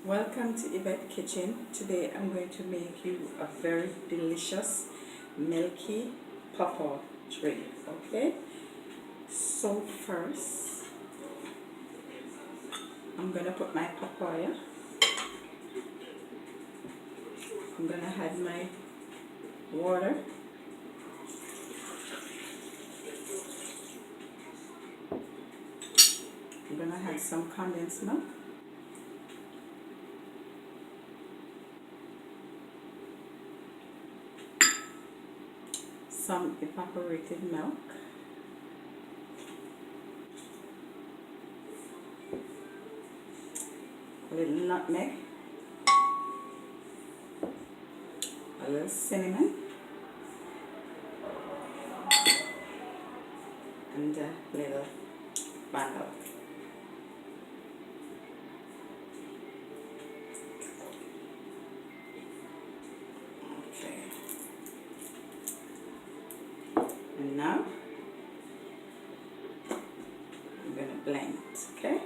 Welcome to Yvette Kitchen. Today I'm going to make you a very delicious milky pawpaw drink. Okay, so first I'm gonna put my papaya. I'm gonna add my water. I'm gonna add some condensed milk. Some evaporated milk, a little nutmeg, a little cinnamon, and a little vanilla. Okay, and now I'm gonna blend it. Okay.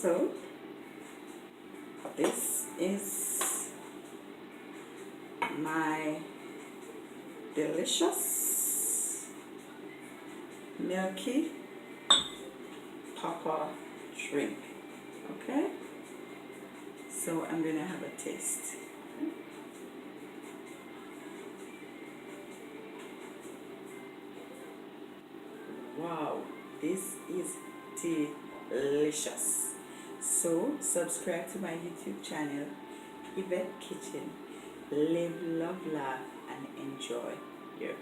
So this is my delicious milky pawpaw drink. Okay, so I'm gonna have a taste. Wow, this is delicious. So subscribe to my YouTube channel, Yvette Kitchen. Live, love, laugh, and enjoy your